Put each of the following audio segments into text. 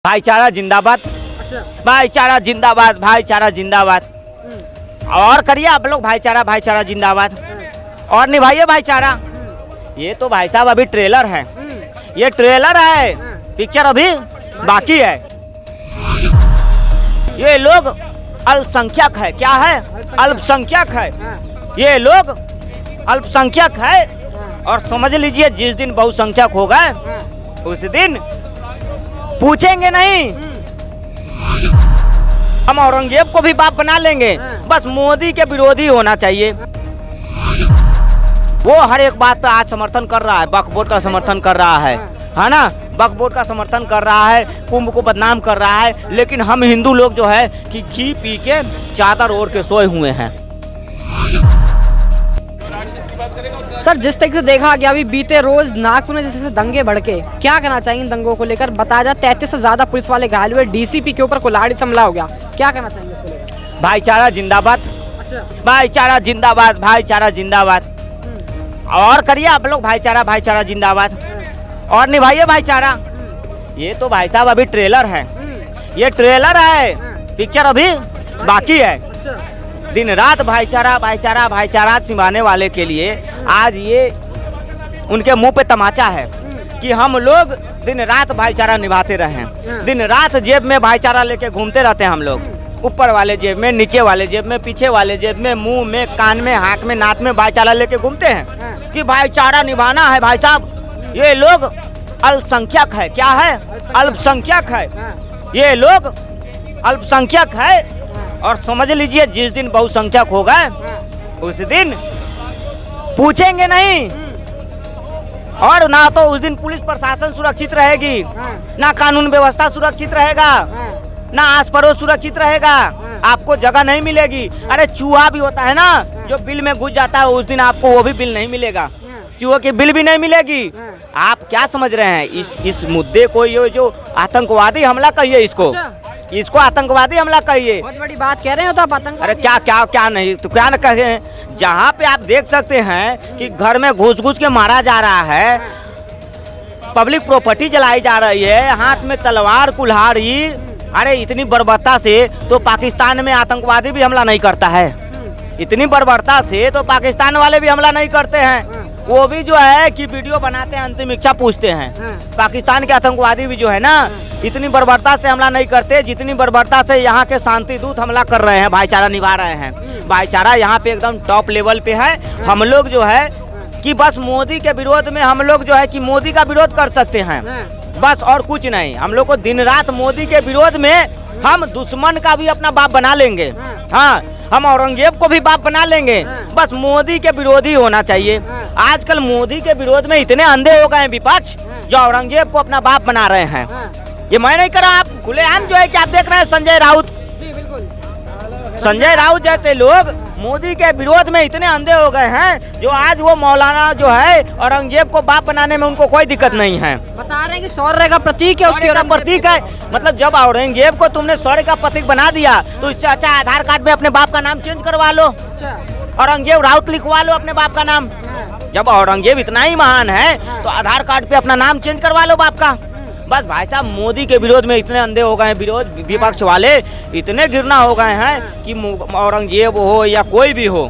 भाईचारा जिंदाबाद। अच्छा। भाईचारा जिंदाबाद, भाईचारा जिंदाबाद। और करिए आप लोग भाईचारा भाईचारा जिंदाबाद और निभाइए भाईचारा। ये तो भाई साहब अभी ट्रेलर है, ये ट्रेलर है, पिक्चर अभी बाकी है। ये लोग अल्पसंख्यक है, क्या है? अल्पसंख्यक है। ये लोग अल्पसंख्यक है और समझ लीजिए जिस दिन बहुसंख्यक होगा उस दिन पूछेंगे नहीं, हम औरंगजेब को भी बाप बना लेंगे। बस मोदी के विरोधी होना चाहिए। वो हर एक बात पे आज समर्थन कर रहा है, वक्फ बोर्ड का समर्थन कर रहा है ना, वक्फ बोर्ड का समर्थन कर रहा है, कुंभ को बदनाम कर रहा है। लेकिन हम हिंदू लोग जो है कि घी पी के चादर ओढ़ के सोए हुए हैं। सर, जिस तरीके से देखा गया अभी बीते रोज नागपुर में जैसे दंगे भड़के, क्या कहना चाहिए इन दंगों को लेकर? बताया जाए 33 से ज्यादा पुलिस वाले घायल हुए, डीसीपी के ऊपर कुल्हाड़ी से हमला हो गया, क्या कहना चाहिए इसको लेकर? भाईचारा जिंदाबाद। अच्छा। भाईचारा जिंदाबाद, भाईचारा जिंदाबाद। और करिए आप लोग भाईचारा भाईचारा जिंदाबाद और निभाइए भाईचारा। ये तो भाई साहब अभी ट्रेलर है, ये ट्रेलर है, पिक्चर अभी बाकी है। दिन रात भाईचारा भाईचारा भाईचारा सिखाने वाले के लिए आज ये उनके मुंह पे तमाचा है कि हम लोग दिन रात भाईचारा निभाते रहे। दिन रात जेब में भाईचारा लेके घूमते रहते हैं हम लोग, ऊपर वाले जेब में, नीचे वाले जेब में, पीछे वाले जेब में, मुंह में, कान में, हाथ में, नाक में भाईचारा लेके घूमते हैं कि भाईचारा निभाना है। भाई साहब ये लोग अल्पसंख्यक है, क्या है? अल्पसंख्यक है। ये लोग अल्पसंख्यक है और समझ लीजिए जिस दिन बहुसंख्यक होगा उस दिन पूछेंगे नहीं। और ना तो उस दिन पुलिस प्रशासन सुरक्षित रहेगी, ना कानून व्यवस्था सुरक्षित रहेगा, ना आस पड़ोस सुरक्षित रहेगा, आपको जगह नहीं मिलेगी। अरे चूहा भी होता है ना जो बिल में घुस जाता है, उस दिन आपको वो भी बिल नहीं मिलेगा, चूहे की बिल भी नहीं मिलेगी। आप क्या समझ रहे हैं इस मुद्दे को? ये जो आतंकवादी हमला कहिए इसको, इसको आतंकवादी हमला कहिए। बहुत बड़ी बात कह रहे हो तो आप आतंकवादी। अरे क्या क्या क्या नहीं तो क्या न कहें। जहाँ पे आप देख सकते हैं कि घर में घुस घुस के मारा जा रहा है, पब्लिक प्रॉपर्टी जलाई जा रही है, हाथ में तलवार कुल्हाड़ी, अरे इतनी बर्बरता से तो पाकिस्तान में आतंकवादी भी हमला नहीं करता है। इतनी बर्बरता से तो पाकिस्तान वाले भी हमला नहीं करते हैं। वो भी जो है कि वीडियो बनाते हैं, अंतिम इच्छा पूछते हैं। पाकिस्तान के आतंकवादी भी जो है ना इतनी बर्बरता से हमला नहीं करते जितनी बर्बरता से यहाँ के शांति दूत हमला कर रहे हैं, भाईचारा निभा रहे हैं। भाईचारा यहाँ पे एकदम टॉप लेवल पे है। हम लोग जो है कि बस मोदी के विरोध में हम लोग जो है कि मोदी का विरोध कर सकते हैं, बस और कुछ नहीं। हम लोग को दिन रात मोदी के विरोध में हम दुश्मन का भी अपना बाप बना लेंगे। हाँ, हम औरंगजेब को भी बाप बना लेंगे। बस मोदी के विरोधी होना चाहिए। आजकल मोदी के विरोध में इतने अंधे हो गए हैं विपक्ष जो औरंगजेब को अपना बाप बना रहे हैं। ये मैं नहीं कर रहा, आप खुलेआम जो है कि आप देख रहे हैं संजय राउत, संजय राउत जैसे लोग मोदी के विरोध में इतने अंधे हो गए हैं जो आज वो मौलाना जो है औरंगजेब को बाप बनाने में उनको कोई दिक्कत नहीं है। बता रहे हैं कि शौर्य का प्रतीक है, उसके प्रतीक है। मतलब जब औरंगजेब को तुमने शौर्य का प्रतीक बना दिया तो इससे अच्छा आधार कार्ड में अपने बाप का नाम चेंज करवा लो, औरंगजेब राउत लिखवा लो अपने बाप का नाम। जब औरंगजेब इतना ही महान है तो आधार कार्ड पे अपना नाम चेंज करवा लो बाप का। बस भाई साहब मोदी के विरोध में इतने अंधे हो गए हैं, विपक्ष वाले इतने गिरना हो गए हैं कि औरंगजेब हो या कोई भी हो,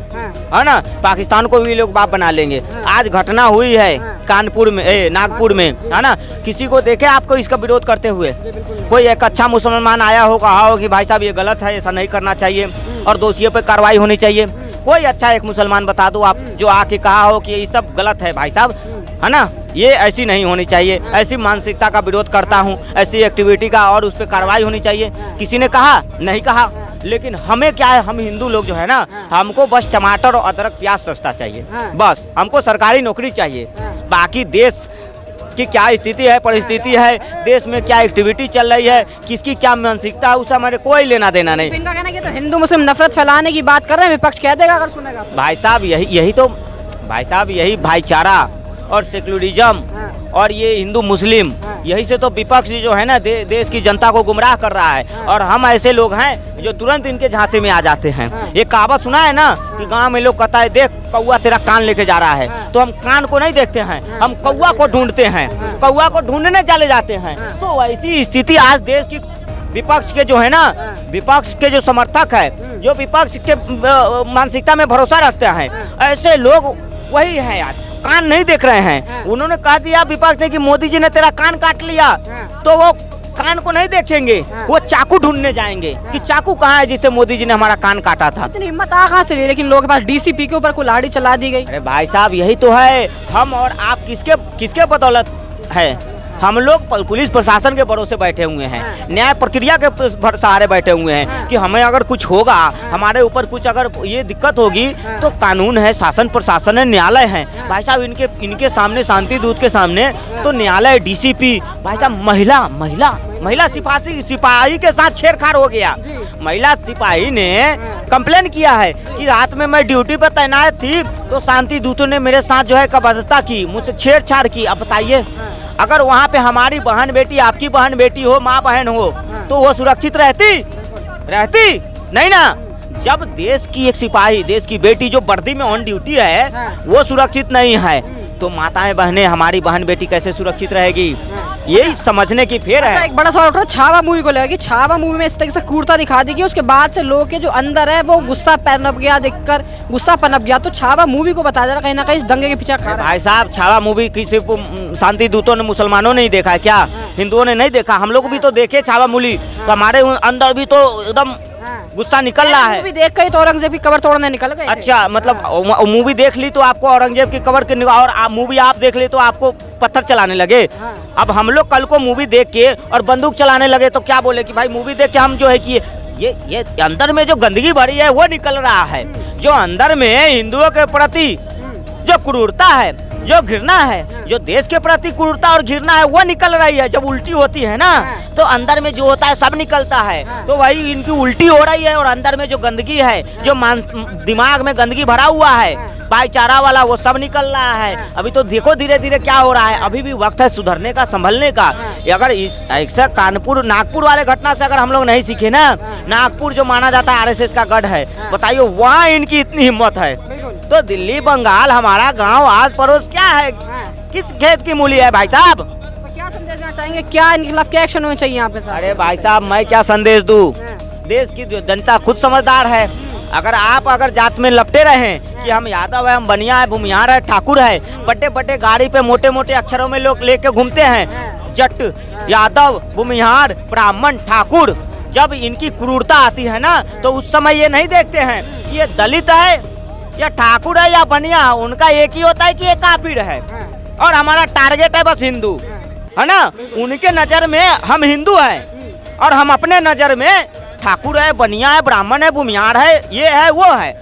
है ना, पाकिस्तान को भी लोग बाप बना लेंगे। आज घटना हुई है कानपुर में, नागपुर में, है ना, किसी को देखे आपको इसका विरोध करते हुए? कोई एक अच्छा मुसलमान आया हो, कहा हो कि भाई साहब ये गलत है, ऐसा नहीं करना चाहिए और दोषियों पर कार्रवाई होनी चाहिए? कोई अच्छा एक मुसलमान बता दो आप जो आके कहा हो कि ये सब गलत है भाई साहब, है ना, ये ऐसी नहीं होनी चाहिए, ऐसी मानसिकता का विरोध करता हूँ, ऐसी एक्टिविटी का और उस पर कार्रवाई होनी चाहिए। किसी ने कहा? नहीं कहा। लेकिन हमें क्या है, हम हिंदू लोग जो है ना, हमको बस टमाटर और अदरक प्याज सस्ता चाहिए, बस हमको सरकारी नौकरी चाहिए। बाकी देश की क्या स्थिति है, परिस्थिति है, देश में क्या एक्टिविटी चल रही है, किसकी क्या मानसिकता है, उससे हमारे कोई लेना देना नहीं। इनका कहना है कि तो हिंदू मुस्लिम नफरत फैलाने की बात कर रहे हैं, विपक्ष कह देगा अगर सुनेगा। भाई साहब यही तो भाई साहब यही भाईचारा और सेक्युलरिज्म और ये हिंदू मुस्लिम यही से तो विपक्ष जो है ना देश की जनता को गुमराह कर रहा है। और हम ऐसे लोग हैं जो तुरंत इनके झांसे में आ जाते हैं। ये कहावत सुना है ना कि गांव में लोग कहता है देख कौवा तेरा कान लेके जा रहा है, तो हम कान को नहीं देखते हैं, हम कौवा को ढूंढते हैं, कौवा को ढूंढने चले जाते हैं। तो ऐसी स्थिति आज देश की विपक्ष के जो है ना, विपक्ष के जो समर्थक है, जो विपक्ष के मानसिकता में भरोसा रखते हैं, ऐसे लोग वही है आज कान नहीं देख रहे हैं। उन्होंने कहा दिया विपक्ष ने कि मोदी जी ने तेरा कान काट लिया, तो वो कान को नहीं देखेंगे, वो चाकू ढूंढने जाएंगे कि चाकू कहाँ है जिससे मोदी जी ने हमारा कान काटा था। इतनी हिम्मत आ कहाँ से रही, लेकिन लोगों के पास डीसीपी के ऊपर कुल्हाड़ी चला दी गई। अरे भाई साहब यही तो है, हम और आप किसके बदौलत है। हम लोग पुलिस प्रशासन के भरोसे बैठे हुए हैं, न्याय प्रक्रिया के सहारे बैठे हुए हैं कि हमें अगर कुछ होगा, हमारे ऊपर कुछ अगर ये दिक्कत होगी तो कानून है, शासन प्रशासन है, न्यायालय है। भाई साहब इनके सामने, शांति दूत के सामने तो न्यायालय, डीसीपी, भाई साहब महिला सिपाही के साथ छेड़छाड़ हो गया। महिला सिपाही ने कंप्लेन किया है कि रात में मैं ड्यूटी पर तैनात थी तो शांति दूतों ने मेरे साथ जो है कबद्धता की, मुझसे छेड़छाड़ की। अब बताइए अगर वहाँ पे हमारी बहन बेटी, आपकी बहन बेटी हो, माँ बहन हो, तो वो सुरक्षित रहती नहीं ना। जब देश की एक सिपाही, देश की बेटी जो वर्दी में ऑन ड्यूटी है, वो सुरक्षित नहीं है, तो माताएं बहनें, हमारी बहन बेटी कैसे सुरक्षित रहेगी? यही समझने की फेर है। एक बड़ा सवाल उठ रहा है छावा मूवी को लेकर कि छावा मूवी में इस तरह से क्रूरता दिखा दी गई, उसके बाद से लोग के जो अंदर है वो गुस्सा पनप गया, देखकर गुस्सा पनप गया। तो छावा मूवी को बताया जा रहा कहीं ना कहीं दंगे के पीछे खा रहा है। भाई साहब छावा मूवी की सिर्फ शांति दूतों ने, मुसलमानों ने ही देखा है क्या? हिंदुओं ने नहीं देखा? हम लोग भी तो देखे छावा मूवी, तो हमारे अंदर भी तो एकदम गुस्सा निकल रहा है। मूवी देख कर तो औरंगजेब की कब्र तोड़ने निकल गए। अच्छा, मतलब मूवी देख ली तो आपको औरंगजेब की कब्र के, और मूवी आप देख ली तो आपको पत्थर चलाने लगे। अब हम लोग कल को मूवी देख के और बंदूक चलाने लगे तो क्या बोले कि भाई मूवी देख के हम जो है कि ये अंदर में जो गंदगी भरी है वो निकल रहा है। जो अंदर में हिंदुओं के प्रति जो क्रूरता है, जो घृणा है, जो देश के प्रति क्रूरता और घृणा है, वो निकल रही है। जब उल्टी होती है ना तो अंदर में जो होता है सब निकलता है। तो वही इनकी उल्टी हो रही है और अंदर में जो गंदगी है, जो दिमाग में गंदगी भरा हुआ है, भाईचारा वाला, वो सब निकल रहा है। अभी तो देखो धीरे धीरे क्या हो रहा है। अभी भी वक्त है सुधरने का, संभलने का। अगर इस ऐसा कानपुर नागपुर वाले घटना से अगर हम लोग नहीं सीखे ना, नागपुर जो माना जाता है आरएसएस का गढ़ है, बताइए वहाँ इनकी इतनी हिम्मत है, तो दिल्ली बंगाल हमारा गांव आस पड़ोस क्या है, किस खेत की मूली है भाई साहब? तो क्या संदेश देना चाहेंगे, क्या इनके खिलाफ क्या एक्शन होना चाहिए आपके साथ? अरे भाई साहब मैं क्या संदेश दूं, देश की जनता खुद समझदार है। अगर जात में लपटे रहे कि हम यादव है, हम बनिया है, भूमिहार है, ठाकुर है, बड़े बड़े गाड़ी पे मोटे मोटे अक्षरों में लोग लेके घूमते हैं, जट, यादव, भूमिहार, ब्राह्मण, ठाकुर। जब इनकी क्रूरता आती है ना तो उस समय ये नहीं देखते हैं ये दलित है या ठाकुर है या बनिया, उनका एक ही होता है कि ये काफिर है और हमारा टारगेट है बस हिंदू, है ना। उनके नजर में हम हिंदू हैं और हम अपने नजर में ठाकुर है, बनिया है, ब्राह्मण है, भूमिहार है, ये है वो है।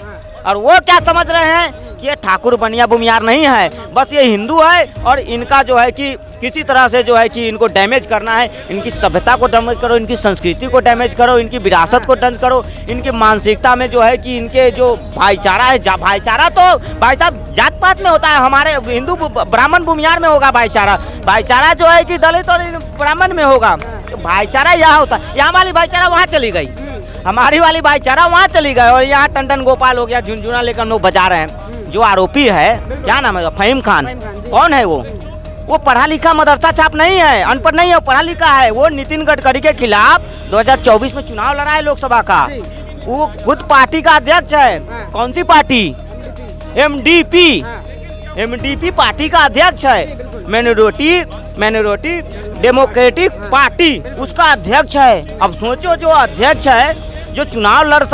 और वो क्या समझ रहे हैं कि ये ठाकुर बनिया भूमिहार नहीं है, बस ये हिंदू है और इनका जो है कि किसी तरह से जो है कि इनको डैमेज करना है, इनकी सभ्यता को डैमेज करो, इनकी संस्कृति को डैमेज करो, इनकी विरासत को डैमेज करो, इनकी मानसिकता में जो है कि इनके जो भाईचारा है, भाईचारा तो भाई साहब जात पात में होता है, हमारे हिंदू ब्राह्मण भूमिहार में होगा भाईचारा, भाईचारा जो है कि दलित और ब्राह्मण में होगा। तो भाईचारा यहाँ होता है, यहाँ वाली भाईचारा वहाँ चली गई, हमारी वाली भाईचारा वहाँ चली गई और यहाँ टंडन गोपाल हो गया, झुनझुना लेकर लोग बजा रहे हैं। जो आरोपी है, क्या नाम है, फहीम खान, कौन है वो पढ़ा लिखा मदरसा छाप नहीं है, अनपढ़ नहीं है, पढ़ा लिखा है। वो नितिन गडकरी के खिलाफ 2024 में चुनाव लड़ा है लोकसभा का, वो खुद पार्टी का अध्यक्ष है। कौन सी पार्टी? एमडीपी पार्टी का अध्यक्ष है, माइनॉरिटी डेमोक्रेटिक पार्टी उसका अध्यक्ष है। अब सोचो जो अध्यक्ष है, जो चुनाव लड़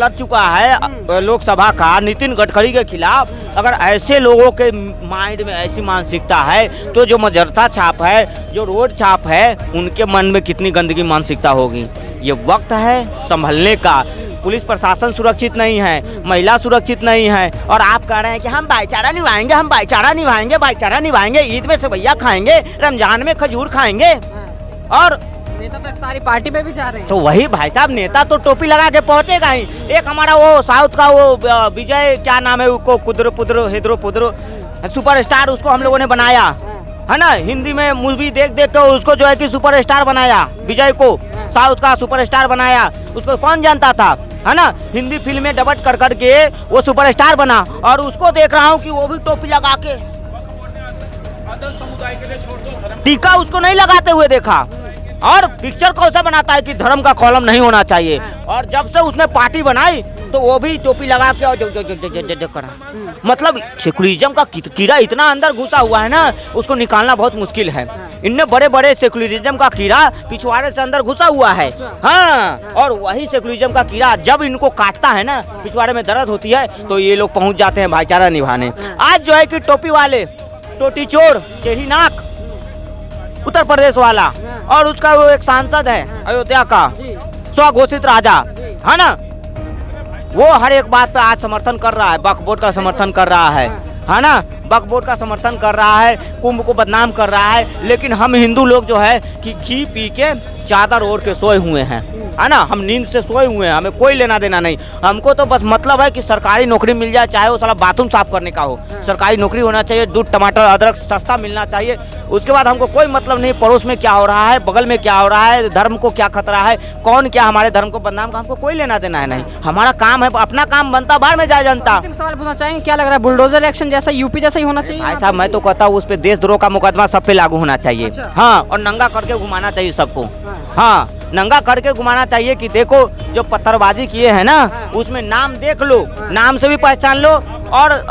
चुका है लोकसभा का नितिन गडकरी के खिलाफ, अगर ऐसे लोगों के माइंड में ऐसी मानसिकता है तो जो मजरता छाप है, जो रोड छाप है, उनके मन में कितनी गंदगी मानसिकता होगी। ये वक्त है संभलने का। पुलिस प्रशासन सुरक्षित नहीं है, महिला सुरक्षित नहीं है और आप कह रहे हैं कि हम भाईचारा निभाएंगे, हम भाईचारा निभाएंगे, ईद में सेवैया खाएंगे, रमजान में खजूर खाएंगे और नेता तो इफ्तारी पार्टी पे भी जा रहे हैं। तो वही भाई साहब, नेता तो टोपी लगा के पहुंचेगा ही। एक हमारा वो साउथ का वो विजय, क्या नाम है उसको, कुद्र पुद्र हिद्रो पुद्र सुपरस्टार, उसको हम लोगों ने बनाया, है ना, हिंदी में मूवी देख देख के उसको जो है कि सुपरस्टार बनाया, विजय को साउथ का सुपरस्टार बनाया। उसको कौन जानता था, है ना, हिंदी फिल्म में डबट कर करके वो सुपरस्टार बना। और उसको देख रहा हूँ कि वो भी टोपी लगा के, टीका उसको नहीं लगाते हुए देखा। और पिक्चर कौन सा बनाता है कि धर्म का कॉलम नहीं होना चाहिए। और जब से उसने पार्टी बनाई तो वो भी टोपी लगा के और जो करा। मतलब सेकुलरिज्म का कीड़ा इतना अंदर घुसा हुआ है ना, उसको निकालना बहुत मुश्किल है। इनने बड़े बड़े सेकुलरिज्म का कीड़ा पिछवाड़े से अंदर घुसा हुआ है। हाँ, और वही सेकुलरिज्म का कीड़ा जब इनको काटता है ना, पिछवाड़े में दर्द होती है, तो ये लोग पहुंच जाते हैं भाईचारा निभाने। आज जो है कि टोपी वाले, टोटी चोर, टेढ़ी नाक, उत्तर प्रदेश वाला, और उसका वो एक सांसद है अयोध्या का, स्वघोषित राजा, है ना, वो हर एक बात पे आज समर्थन कर रहा है, वक्फ बोर्ड का समर्थन कर रहा है ना, वक्फ बोर्ड का समर्थन कर रहा है, कुंभ को बदनाम कर रहा है। लेकिन हम हिंदू लोग जो है कि घी पी के चादर ओढ़ के सोए हुए हैं, है ना, हम नींद से सोए हुए हैं, हमें कोई लेना देना नहीं। हमको तो बस मतलब है कि सरकारी नौकरी मिल जाए, चाहे वो साला बाथरूम साफ करने का हो, सरकारी नौकरी होना चाहिए, दूध टमाटर अदरक सस्ता मिलना चाहिए। उसके बाद हमको कोई मतलब नहीं पड़ोस में क्या हो रहा है, बगल में क्या हो रहा है, धर्म को क्या खतरा है, कौन क्या हमारे धर्म को बदनाम का, हमको कोई लेना देना है नहीं। हमारा काम है, अपना काम बनता, बाहर में जाए जनता। सवाल पूछना चाहेंगे, क्या लग रहा है बुलडोजर एक्शन जैसा यूपी जैसा ही होना चाहिए? भाई साहब मैं तो कहता हूँ उस पे देशद्रोह का मुकदमा सब पे लागू होना चाहिए। हाँ, और नंगा करके घुमाना चाहिए सबको। हाँ, नंगा करके घुमाना चाहिए कि देखो जो पत्थरबाजी किए हैं ना, उसमें नाम देख लो, नाम से भी पहचान लो और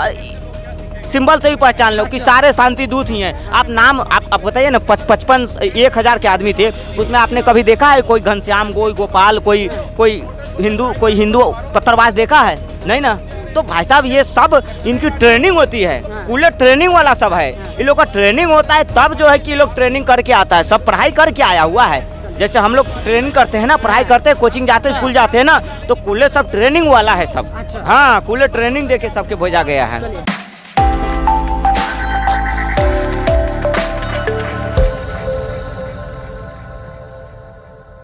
सिंबल से भी पहचान लो कि सारे शांति दूत ही हैं। आप नाम आप बताइए ना, 55-1000 के आदमी थे, उसमें आपने कभी देखा है कोई घनश्याम, कोई गोपाल, कोई हिंदू पत्थरबाज देखा है? नहीं ना। तो भाई साहब ये सब इनकी ट्रेनिंग होती है, कूलर ट्रेनिंग वाला सब है। इन लोग का ट्रेनिंग होता है तब जो है कि ये लोग ट्रेनिंग करके आता है, सब पढ़ाई करके आया हुआ है। जैसे हम लोग ट्रेनिंग करते हैं ना, पढ़ाई करते हैं, कोचिंग जाते हैं, स्कूल जाते हैं ना, तो कूलर सब ट्रेनिंग वाला है सब। हाँ, कूलर ट्रेनिंग देके सबके भेजा गया है।